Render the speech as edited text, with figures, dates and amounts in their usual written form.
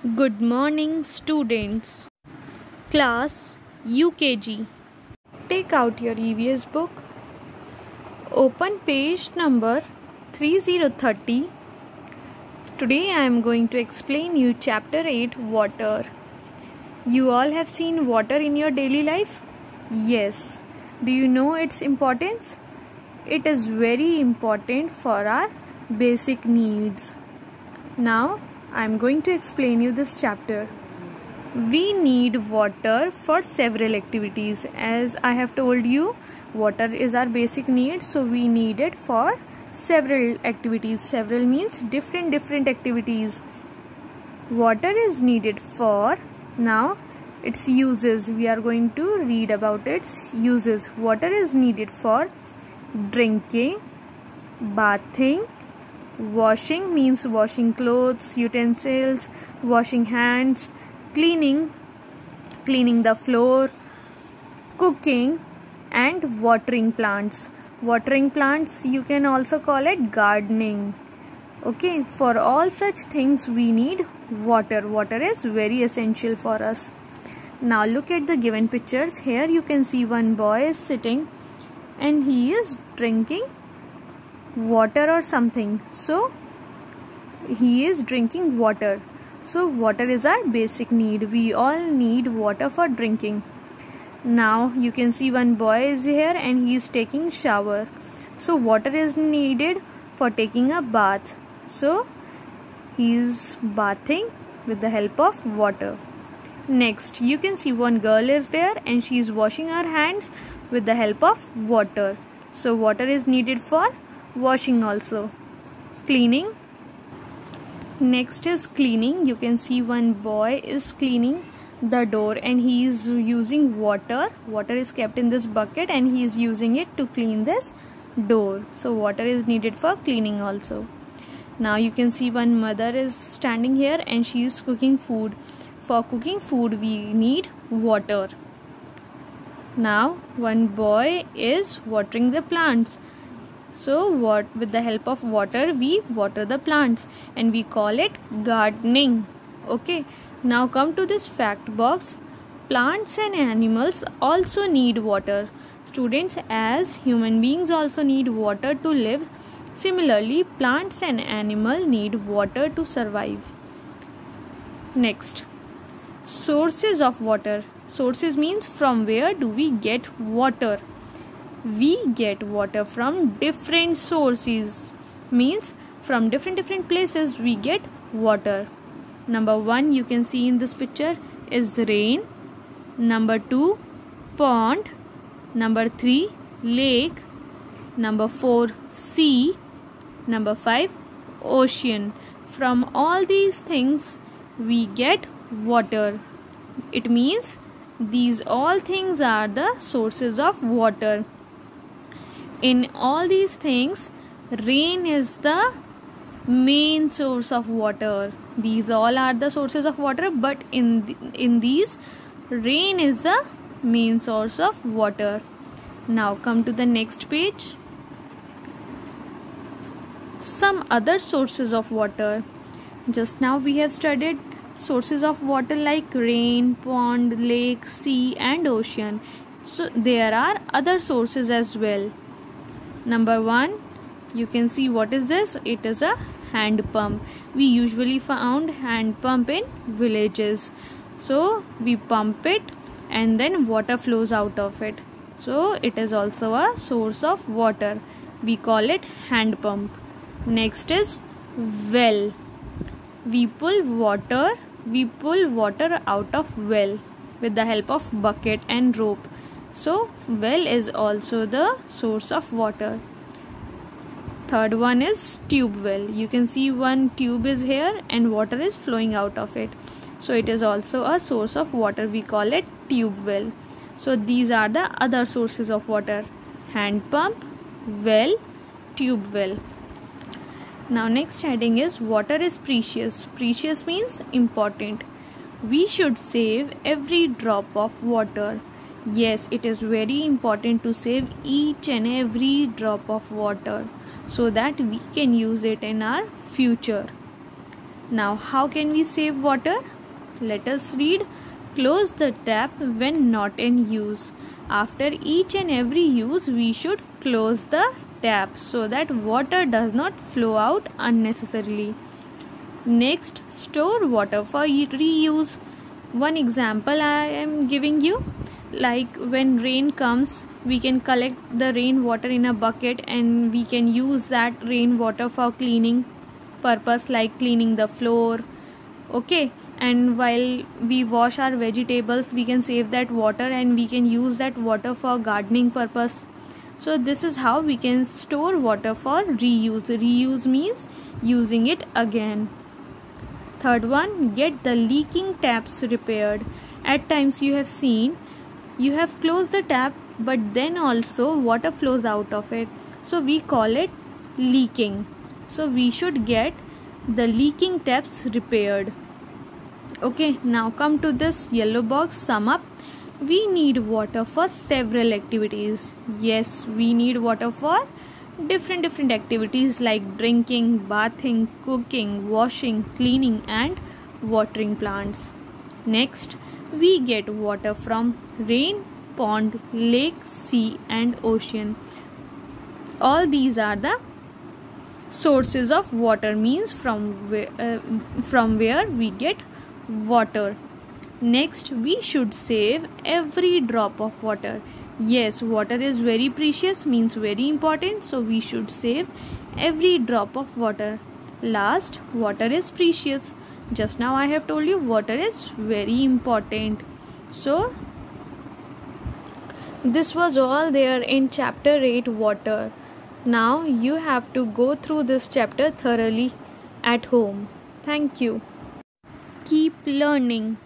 Good morning, students. Class UKG. Take out your EVS book. Open page number 3030. Today I am going to explain you chapter 8, water. You all have seen water in your daily life? Yes. Do you know its importance? It is very important for our basic needs. Now I am going to explain you this chapter. We need water for several activities. As I have told you, water is our basic need, so we need it for several activities. Several means different activities. Water is needed for, now its uses. We are going to read about its uses. Water is needed for drinking, bathing, washing means washing clothes, utensils, washing hands, cleaning the floor, cooking, and watering plants. Watering plants, you can also call it gardening. Okay, for all such things we need water. Water is very essential for us. Now look at the given pictures. Here you can see one boy is sitting and he is drinking water or something. So he is drinking water. So water is our basic need. We all need water for drinking. Now you can see one boy is here and he is taking shower. So water is needed for taking a bath. So he is bathing with the help of water. Next you can see one girl is there and she is washing her hands with the help of water. So water is needed for washing also. Cleaning. Next is cleaning. You can see one boy is cleaning the door and he is using water. Water is kept in this bucket and he is using it to clean this door. So water is needed for cleaning also. Now you can see one mother is standing here and she is cooking food. For cooking food we need water. Now one boy is watering the plants. So with the help of water we water the plants and we call it gardening. Okay, now come to this fact box. Plants and animals also need water. Students, as human beings also need water to live, similarly plants and animals need water to survive. Next, sources of water. Sources means from where do we get water. We get water from different sources, means from different places we get water. Number 1 you can see in this picture is rain. Number 2 pond. Number 3 lake. Number 4 sea. Number 5 ocean. From all these things we get water. It means these all things are the sources of water. In all these things, rain is the main source of water. These all are the sources of water, but in these, rain is the main source of water. Now come to the next page. Some other sources of water. Just now we have studied sources of water like rain, pond, lake, sea, and ocean. So there are other sources as well. Number 1, you can see what is this? It is a hand pump. We usually found hand pump in villages. So we pump it and then water flows out of it. So it is also a source of water. We call it hand pump. Next is well. We pull water out of well with the help of bucket and rope. So well is also the source of water. Third one is tube well. You can see one tube is here and water is flowing out of it. So it is also a source of water. We call it tube well. So these are the other sources of water: hand pump, well, tube well. Now next heading is water is precious. Precious means important. We should save every drop of water. Yes, it is very important to save each and every drop of water so that we can use it in our future. Now how can we save water? Let us read. Close the tap when not in use. After each and every use, we should close the tap so that water does not flow out unnecessarily. Next, store water for reuse. One example I am giving you, like when rain comes, we can collect the rainwater in a bucket and we can use that rainwater for cleaning purpose, like cleaning the floor. Okay, and while we wash our vegetables, we can save that water and we can use that water for gardening purpose. So this is how we can store water for reuse. Reuse means using it again. Third one, get the leaking taps repaired. At times you have seen, you have closed the tap but then also water flows out of it. So we call it leaking. So we should get the leaking taps repaired. Okay, now come to this yellow box, sum up. We need water for several activities. Yes, we need water for different activities like drinking, bathing, cooking, washing, cleaning and watering plants. Next, we get water from rain, pond, lake, sea and ocean. All these are the sources of water, means from where we get water. Next, we should save every drop of water. Yes, water is very precious, means very important, so we should save every drop of water. Last, water is precious. Just now I have told you water is very important. So this was all there in chapter 8, water. Now you have to go through this chapter thoroughly at home. Thank you. Keep learning.